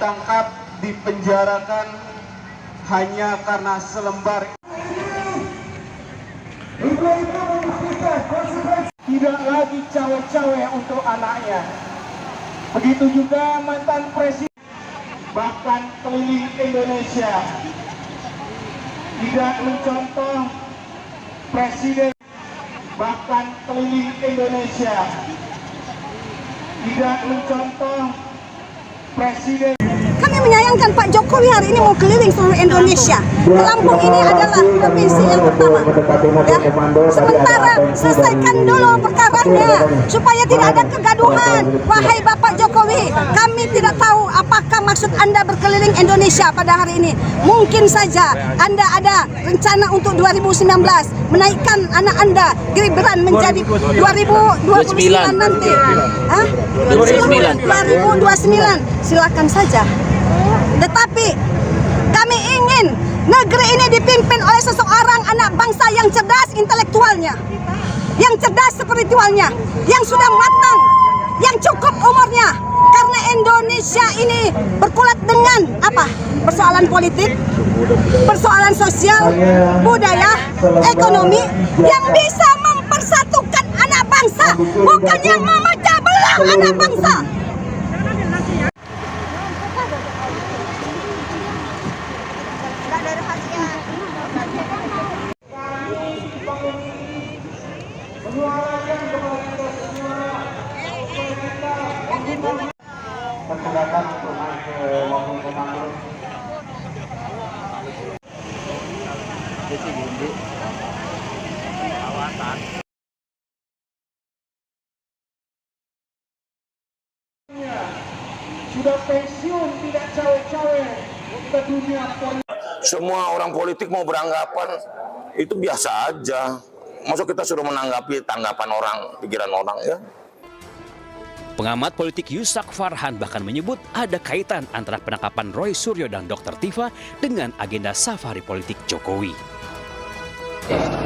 ditangkap, dipenjarakan hanya karena selembar. Tidak lagi cawe-cawe untuk anaknya. Begitu juga mantan presiden, bahkan keliling Indonesia. Tidak mencontoh presiden, bahkan keliling Indonesia. Tidak mencontoh presiden. Kami menyayangkan Pak Jokowi hari ini mau keliling seluruh Indonesia. Lampung ini adalah provinsi yang pertama. Ya. Sementara selesaikan dulu perkaranya supaya tidak ada kegaduhan. Wahai Bapak Jokowi, kami tidak tahu apakah maksud Anda berkeliling Indonesia pada hari ini. Mungkin saja Anda ada rencana untuk 2019 menaikkan anak Anda Gibran menjadi 2029 nanti. 2029. Silakan saja. Tetapi kami ingin negeri ini dipimpin oleh seseorang anak bangsa yang cerdas intelektualnya, yang cerdas spiritualnya, yang sudah matang, yang cukup umurnya. Karena Indonesia ini berkulat dengan apa? Persoalan politik, persoalan sosial, budaya, ekonomi yang bisa mempersatukan anak bangsa, bukan yang memecah belah anak bangsa. Persilakan untuk naik ke mobil komando. Sudah pensiun, tidak cawe-cawe ke dunia politik. Semua orang politik mau beranggapan itu biasa aja. Masa kita suruh menanggapi tanggapan orang, pikiran orang ya? Pengamat politik Yusak Farhan bahkan menyebut ada kaitan antara penangkapan Roy Suryo dan Dr. Tifa dengan agenda safari politik Jokowi.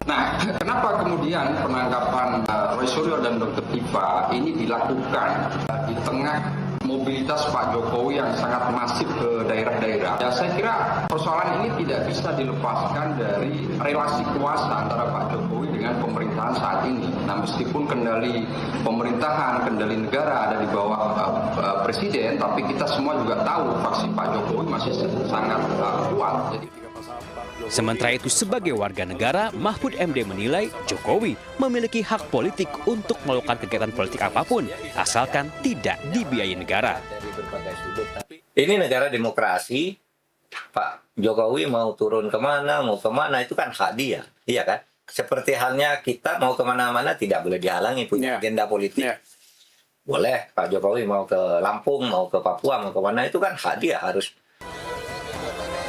Nah, kenapa kemudian penangkapan Roy Suryo dan Dr. Tifa ini dilakukan di tengah mobilitas Pak Jokowi yang sangat masif ke daerah-daerah? Ya, saya kira persoalan ini tidak bisa dilepaskan dari relasi kuasa antara Pak Jokowi dengan pemerintahan saat ini. Nah, meskipun kendali pemerintahan, kendali negara ada di bawah presiden, tapi kita semua juga tahu faksi Pak Jokowi masih sangat kuat. Sementara itu, sebagai warga negara, Mahfud MD menilai Jokowi memiliki hak politik untuk melakukan kegiatan politik apapun, asalkan tidak dibiayai negara. Ini negara demokrasi, Pak Jokowi mau turun kemana, mau kemana, itu kan hak dia, iya kan? Seperti halnya kita mau kemana-mana tidak boleh dihalangi punya agenda politik. Boleh, Pak Jokowi mau ke Lampung, mau ke Papua, mau ke mana, itu kan hak dia harus.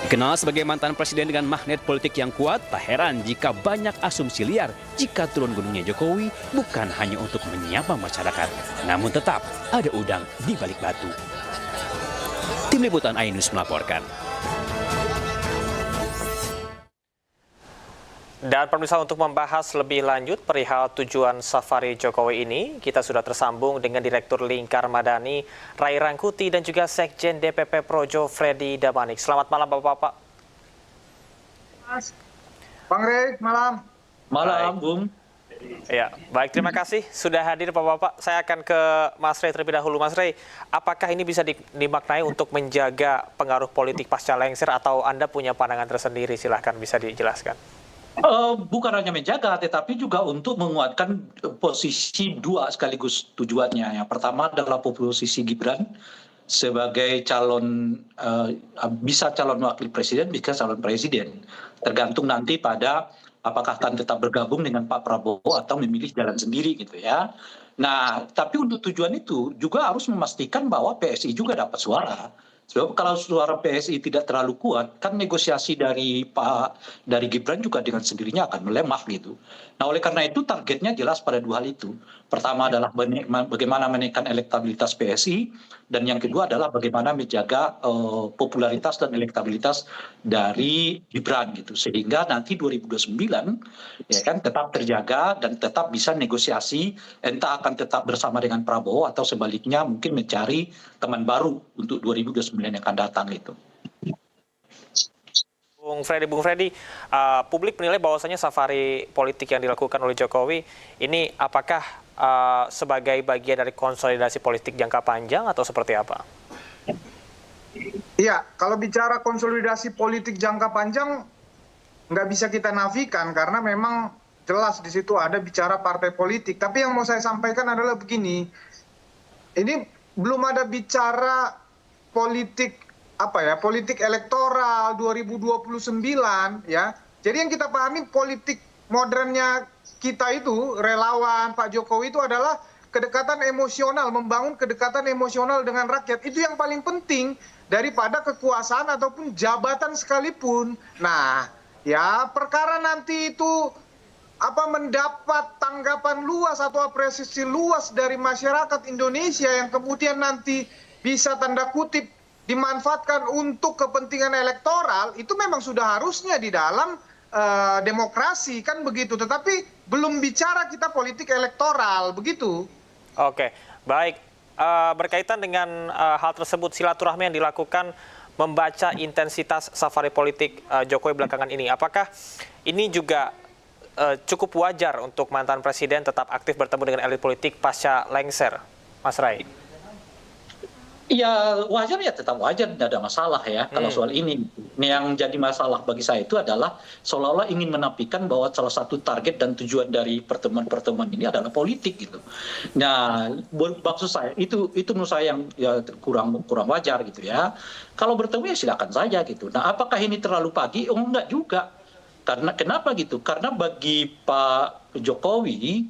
Dikenal sebagai mantan presiden dengan magnet politik yang kuat, tak heran jika banyak asumsi liar jika turun gunungnya Jokowi bukan hanya untuk menyapa masyarakat, namun tetap ada udang di balik batu. Tim Liputan Ainus melaporkan. Dan pemirsa, untuk membahas lebih lanjut perihal tujuan safari Jokowi ini, kita sudah tersambung dengan Direktur Lingkar Madani, Ray Rangkuti, dan juga Sekjen DPP Projo, Freddy Damanik. Selamat malam, Bapak-Bapak. Bang Ray, malam. Malam, Bung. Ya, baik, terima kasih sudah hadir Bapak-Bapak. Saya akan ke Mas Ray terlebih dahulu. Mas Ray, apakah ini bisa dimaknai untuk menjaga pengaruh politik pasca lengser atau Anda punya pandangan tersendiri? Silahkan bisa dijelaskan. Bukan hanya menjaga, tetapi juga untuk menguatkan posisi dua sekaligus tujuannya. Yang pertama adalah posisi Gibran sebagai calon, bisa calon wakil presiden, bisa calon presiden. Tergantung nanti pada apakah akan tetap bergabung dengan Pak Prabowo atau memilih jalan sendiri gitu ya. Nah, tapi untuk tujuan itu juga harus memastikan bahwa PSI juga dapat suara. Sebab kalau suara PSI tidak terlalu kuat, kan negosiasi dari Gibran juga dengan sendirinya akan melemah gitu. Nah, oleh karena itu targetnya jelas pada dua hal itu. Pertama adalah bagaimana menaikkan elektabilitas PSI, dan yang kedua adalah bagaimana menjaga popularitas dan elektabilitas dari Gibran gitu, sehingga nanti 2029 ya kan tetap terjaga dan tetap bisa negosiasi, entah akan tetap bersama dengan Prabowo atau sebaliknya mungkin mencari teman baru untuk 2029 yang akan datang itu. Bung Freddy, publik menilai bahwasanya safari politik yang dilakukan oleh Jokowi ini apakah sebagai bagian dari konsolidasi politik jangka panjang atau seperti apa? Iya, kalau bicara konsolidasi politik jangka panjang nggak bisa kita nafikan karena memang jelas di situ ada bicara partai politik. Tapi yang mau saya sampaikan adalah begini, ini belum ada bicara politik politik elektoral 2029 ya. Jadi yang kita pahami politik modernnya kita itu relawan Pak Jokowi itu adalah kedekatan emosional, membangun kedekatan emosional dengan rakyat. Itu yang paling penting daripada kekuasaan ataupun jabatan sekalipun. Nah, ya perkara nanti itu mendapat tanggapan luas atau apresiasi luas dari masyarakat Indonesia yang kemudian nanti bisa tanda kutip dimanfaatkan untuk kepentingan elektoral, itu memang sudah harusnya di dalam demokrasi kan begitu. Tetapi belum bicara kita politik elektoral begitu. Oke, baik. Berkaitan dengan hal tersebut, silaturahmi yang dilakukan membaca intensitas safari politik Jokowi belakangan ini, apakah ini juga cukup wajar untuk mantan presiden tetap aktif bertemu dengan elit politik pasca lengser, Mas Ray? Ya wajar, ya tetap wajar, tidak ada masalah ya kalau soal ini. Yang jadi masalah bagi saya itu adalah seolah-olah ingin menafikan bahwa salah satu target dan tujuan dari pertemuan-pertemuan ini adalah politik gitu. Nah, maksud saya itu menurut saya yang ya kurang wajar gitu ya. Kalau bertemu ya silakan saja gitu. Nah, apakah ini terlalu pagi? Oh enggak juga. Karena kenapa gitu? Karena bagi Pak Jokowi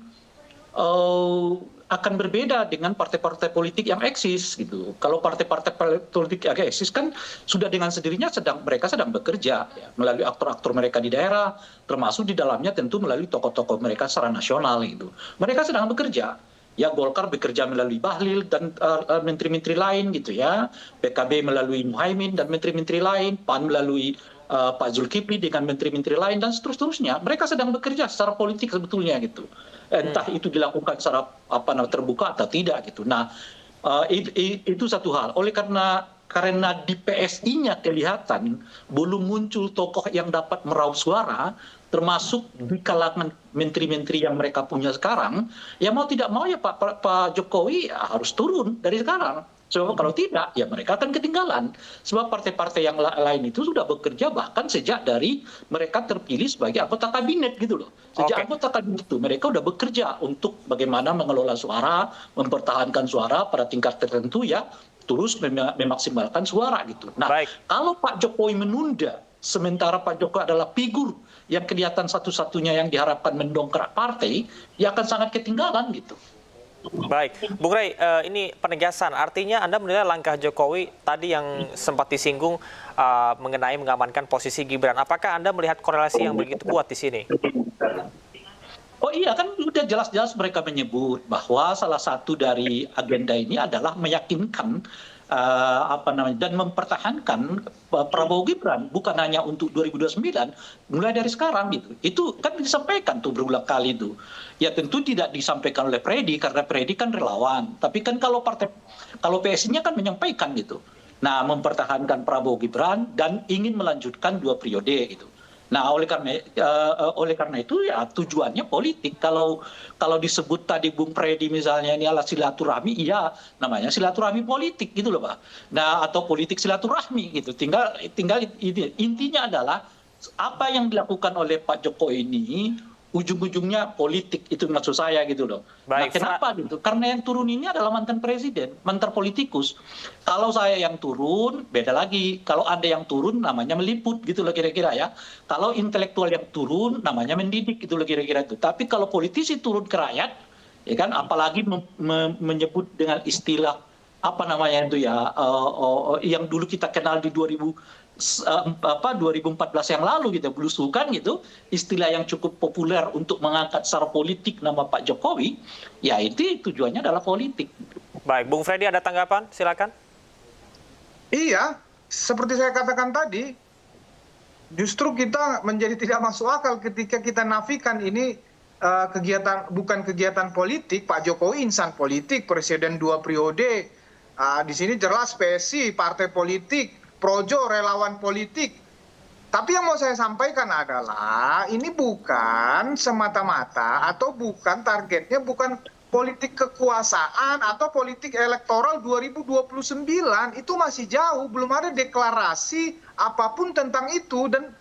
akan berbeda dengan partai-partai politik yang eksis gitu. Kalau partai-partai politik yang eksis kan sudah dengan sendirinya mereka sedang bekerja ya, melalui aktor-aktor mereka di daerah, termasuk di dalamnya tentu melalui tokoh-tokoh mereka secara nasional gitu. Mereka sedang bekerja. Ya Golkar bekerja melalui Bahlil dan menteri-menteri lain gitu ya. PKB melalui Muhaimin dan menteri-menteri lain, PAN melalui Pak Zulkifli dengan menteri-menteri lain dan seterusnya. Mereka sedang bekerja secara politik sebetulnya gitu. Entah itu dilakukan secara terbuka atau tidak gitu. Nah, itu satu hal. Oleh karena di PSI-nya kelihatan belum muncul tokoh yang dapat meraup suara, termasuk di kalangan menteri-menteri yang mereka punya sekarang, ya mau tidak mau ya Pak Jokowi harus turun dari sekarang. Sebab kalau tidak, ya mereka akan ketinggalan. Sebab partai-partai yang lain itu sudah bekerja bahkan sejak dari mereka terpilih sebagai anggota kabinet gitu loh. Sejak anggota kabinet itu mereka sudah bekerja untuk bagaimana mengelola suara, mempertahankan suara pada tingkat tertentu ya, terus memaksimalkan suara gitu. Nah, kalau Pak Jokowi menunda, sementara Pak Jokowi adalah figur yang kelihatan satu-satunya yang diharapkan mendongkrak partai, ya akan sangat ketinggalan gitu. Baik, Bung Ray, ini penegasan, artinya Anda menilai langkah Jokowi tadi yang sempat disinggung mengenai mengamankan posisi Gibran. Apakah Anda melihat korelasi yang begitu kuat di sini? Oh iya, kan sudah jelas-jelas mereka menyebut bahwa salah satu dari agenda ini adalah meyakinkan dan mempertahankan Prabowo Gibran bukan hanya untuk 2029, mulai dari sekarang gitu. Itu kan disampaikan tuh berulang kali itu. Ya tentu tidak disampaikan oleh Freddy karena Freddy kan relawan. Tapi kan kalau PSI-nya kan menyampaikan gitu. Nah, mempertahankan Prabowo Gibran dan ingin melanjutkan 2 periode gitu. Nah, oleh karena itu ya tujuannya politik. Kalau disebut tadi Bung Freddy misalnya ini adalah silaturahmi, iya namanya silaturahmi politik gitu loh Pak. Nah, atau politik silaturahmi gitu. Tinggal intinya adalah apa yang dilakukan oleh Pak Jokowi ini ujung-ujungnya politik, itu maksud saya gitu loh. Nah, kenapa gitu? Karena yang turun ini adalah mantan presiden, mantan politikus. Kalau saya yang turun, beda lagi. Kalau Anda yang turun, namanya meliput gitu loh kira-kira ya. Kalau intelektual yang turun, namanya mendidik gitu loh kira-kira itu. Tapi kalau politisi turun ke rakyat, ya kan, apalagi menyebut dengan istilah apa namanya itu ya, yang dulu kita kenal di 2014 yang lalu gitu, belusukan gitu, istilah yang cukup populer untuk mengangkat secara politik nama Pak Jokowi, ya itu tujuannya adalah politik. Baik, Bung Freddy ada tanggapan? Silakan. Iya, seperti saya katakan tadi, justru kita menjadi tidak masuk akal ketika kita nafikan ini bukan kegiatan politik. Pak Jokowi insan politik, presiden 2 periode. Di sini jelas PSI, partai politik, projo, relawan politik. Tapi yang mau saya sampaikan adalah ini bukan semata-mata atau bukan targetnya bukan politik kekuasaan atau politik elektoral 2029. Itu masih jauh, belum ada deklarasi apapun tentang itu. Dan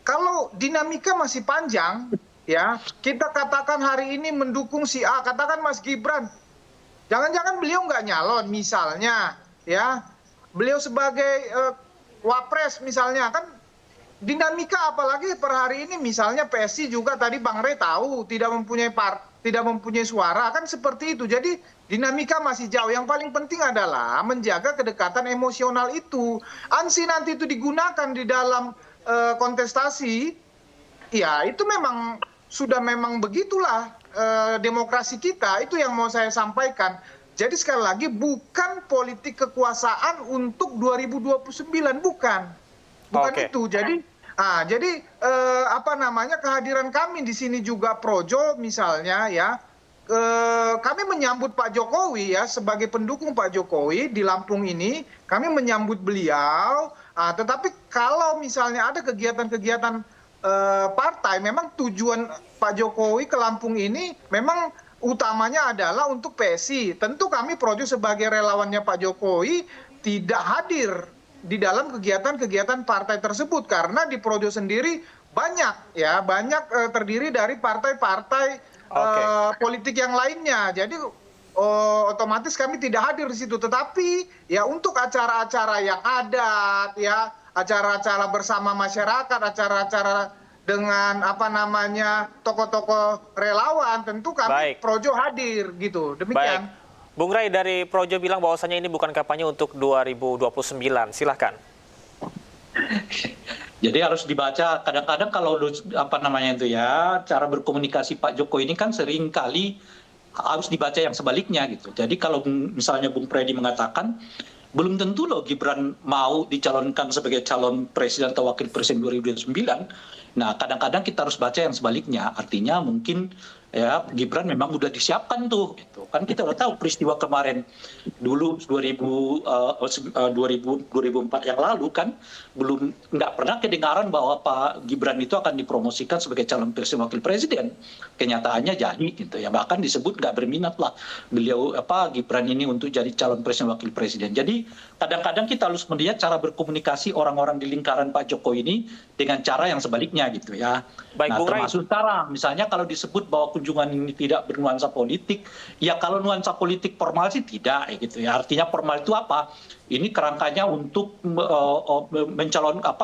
kalau dinamika masih panjang, ya kita katakan hari ini mendukung si A, katakan Mas Gibran, jangan-jangan beliau nggak nyalon misalnya, ya beliau sebagai wapres misalnya, kan dinamika apalagi per hari ini misalnya PSI juga tadi Bang Rey tahu tidak mempunyai suara, kan seperti itu. Jadi dinamika masih jauh. Yang paling penting adalah menjaga kedekatan emosional itu. Ansi nanti itu digunakan di dalam kontestasi, ya itu sudah memang begitulah demokrasi kita. Itu yang mau saya sampaikan. Jadi sekali lagi bukan politik kekuasaan untuk 2029, bukan Oke. itu. Jadi kehadiran kami di sini juga projo misalnya, ya kami menyambut Pak Jokowi ya sebagai pendukung Pak Jokowi di Lampung ini, kami menyambut beliau. Tetapi kalau misalnya ada kegiatan-kegiatan partai, memang tujuan Pak Jokowi ke Lampung ini memang utamanya adalah untuk PSI. Tentu kami projo sebagai relawannya Pak Jokowi tidak hadir di dalam kegiatan-kegiatan partai tersebut karena di projo sendiri banyak terdiri dari partai-partai politik yang lainnya. Jadi otomatis kami tidak hadir di situ. Tetapi ya untuk acara-acara yang adat, ya acara-acara bersama masyarakat, acara-acara dengan tokoh-tokoh relawan, tentu kami projo hadir gitu. Demikian. Baik. Bung Ray dari Projo bilang bahwasannya ini bukan kampanye untuk 2029. Silahkan. Jadi harus dibaca, kadang-kadang kalau cara berkomunikasi Pak Jokowi ini kan sering kali harus dibaca yang sebaliknya gitu. Jadi kalau misalnya Bung Freddy mengatakan belum tentu loh Gibran mau dicalonkan sebagai calon presiden atau wakil presiden 2029. Nah, kadang-kadang kita harus baca yang sebaliknya. Artinya mungkin ya Gibran memang udah disiapkan tuh gitu. Kan kita udah tahu peristiwa kemarin dulu 2004 yang lalu kan nggak pernah kedengaran bahwa Pak Gibran itu akan dipromosikan sebagai calon presiden wakil presiden. Kenyataannya jadi gitu ya, bahkan disebut nggak berminat lah beliau Gibran ini untuk jadi calon presiden wakil presiden. Jadi kadang-kadang kita harus melihat cara berkomunikasi orang-orang di lingkaran Pak Jokowi ini dengan cara yang sebaliknya gitu ya. Baik, Nah, Bung Ray. termasuk sekarang misalnya kalau disebut bahwa kunjungan ini tidak bernuansa politik, ya kalau nuansa politik formal sih tidak gitu ya. Artinya formal itu apa? Ini kerangkanya untuk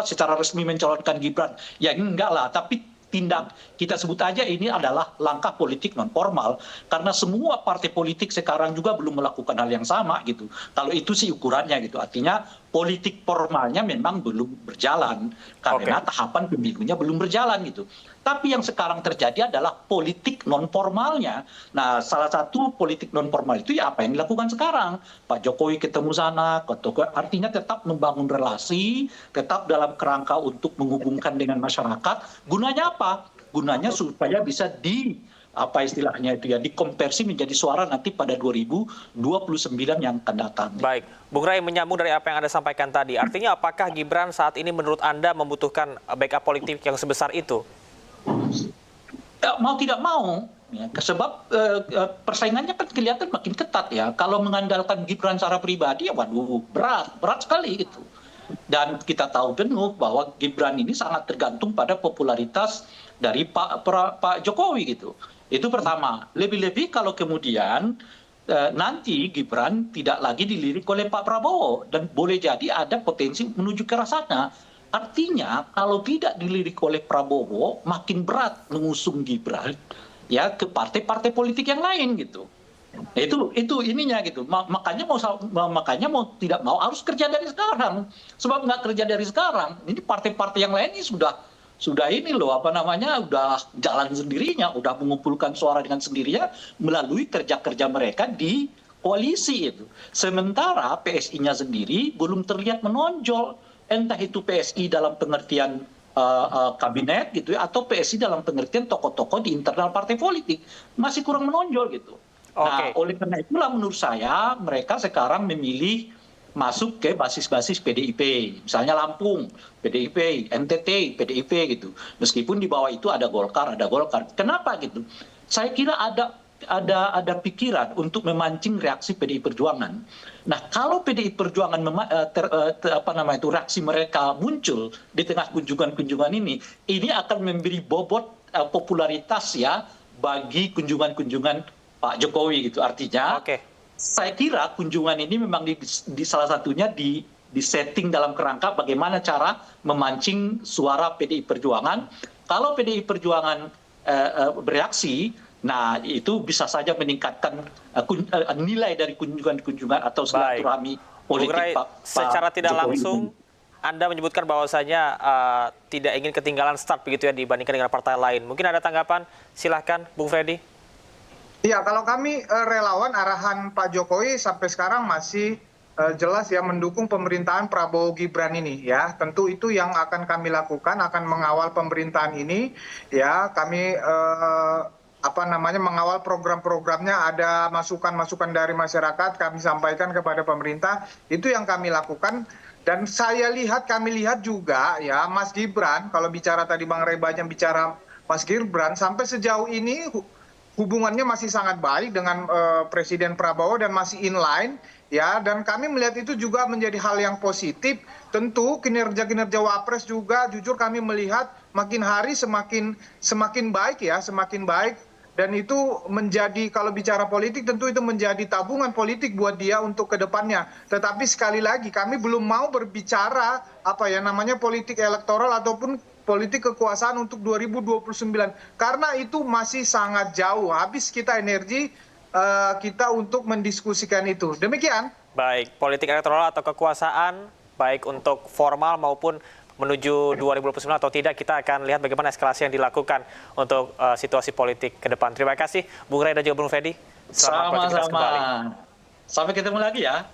secara resmi mencalonkan Gibran. Ya enggak lah, tapi tindak kita sebut aja ini adalah langkah politik non formal karena semua partai politik sekarang juga belum melakukan hal yang sama gitu. Kalau itu sih ukurannya gitu. Artinya politik formalnya memang belum berjalan karena tahapan pemilunya belum berjalan gitu. Tapi yang sekarang terjadi adalah politik non formalnya. Nah, salah satu politik non formal itu ya apa yang dilakukan sekarang. Pak Jokowi ketemu sana, artinya tetap membangun relasi, tetap dalam kerangka untuk menghubungkan dengan masyarakat. Gunanya apa? Gunanya supaya bisa dikonversi menjadi suara nanti pada 2029 yang akan datang. Baik, Bung Ray menyambung dari apa yang Anda sampaikan tadi. Artinya apakah Gibran saat ini menurut Anda membutuhkan backup politik yang sebesar itu? Ya, mau tidak mau, ya, sebab persaingannya kan kelihatan makin ketat ya. Kalau mengandalkan Gibran secara pribadi, ya waduh berat sekali gitu. Dan kita tahu penuh bahwa Gibran ini sangat tergantung pada popularitas dari Pak Jokowi gitu. Itu pertama. Lebih-lebih kalau kemudian nanti Gibran tidak lagi dilirik oleh Pak Prabowo dan boleh jadi ada potensi menuju ke arah sana. Artinya kalau tidak dilirik oleh Prabowo makin berat mengusung Gibran ya ke partai-partai politik yang lain gitu. Itu ininya gitu. Makanya mau tidak mau harus kerja dari sekarang. Sebab nggak kerja dari sekarang, ini partai-partai yang lain ini sudah ini loh apa namanya udah jalan sendirinya, udah mengumpulkan suara dengan sendirinya melalui kerja-kerja mereka di koalisi itu. Sementara PSI-nya sendiri belum terlihat menonjol, entah itu PSI dalam pengertian kabinet gitu ya, atau PSI dalam pengertian tokoh-tokoh di internal partai politik masih kurang menonjol gitu. Nah, oleh karena itulah menurut saya mereka sekarang memilih masuk ke basis-basis PDIP, misalnya Lampung, PDIP, NTT, PDIP gitu. Meskipun di bawah itu ada Golkar. Kenapa gitu? Saya kira ada pikiran untuk memancing reaksi PDI Perjuangan. Nah, kalau PDI Perjuangan reaksi mereka muncul di tengah kunjungan-kunjungan ini akan memberi bobot popularitas ya bagi kunjungan-kunjungan Pak Jokowi gitu. Artinya, saya kira kunjungan ini memang di salah satunya di setting dalam kerangka bagaimana cara memancing suara PDI Perjuangan. Kalau PDI Perjuangan bereaksi, nah itu bisa saja meningkatkan nilai dari kunjungan-kunjungan atau silaturahmi politik Pak secara tidak Jokowi. langsung Anda menyebutkan bahwasanya tidak ingin ketinggalan start begitu ya dibandingkan dengan partai lain. Mungkin ada tanggapan? Silahkan, Bung Freddy. Iya, kalau kami relawan arahan Pak Jokowi sampai sekarang masih jelas ya mendukung pemerintahan Prabowo Gibran ini ya. Tentu itu yang akan kami lakukan, akan mengawal pemerintahan ini ya. Kami mengawal program-programnya, ada masukan-masukan dari masyarakat kami sampaikan kepada pemerintah. Itu yang kami lakukan. Dan kami lihat juga ya Mas Gibran, kalau bicara tadi Bang Ray banyak bicara Mas Gibran, sampai sejauh ini hubungannya masih sangat baik dengan Presiden Prabowo dan masih inline ya, dan kami melihat itu juga menjadi hal yang positif. Tentu kinerja Wapres juga jujur kami melihat makin hari semakin baik ya, semakin baik, dan itu menjadi, kalau bicara politik tentu itu menjadi tabungan politik buat dia untuk kedepannya. Tetapi sekali lagi kami belum mau berbicara politik elektoral ataupun politik kekuasaan untuk 2029 karena itu masih sangat jauh, habis kita energi kita untuk mendiskusikan itu. Demikian. Baik, politik elektoral atau kekuasaan baik untuk formal maupun menuju 2029 atau tidak, kita akan lihat bagaimana eskalasi yang dilakukan untuk situasi politik ke depan. Terima kasih Bung Ray dan juga Bung Freddy. Selamat beraktivitas kembali. Sampai ketemu lagi ya.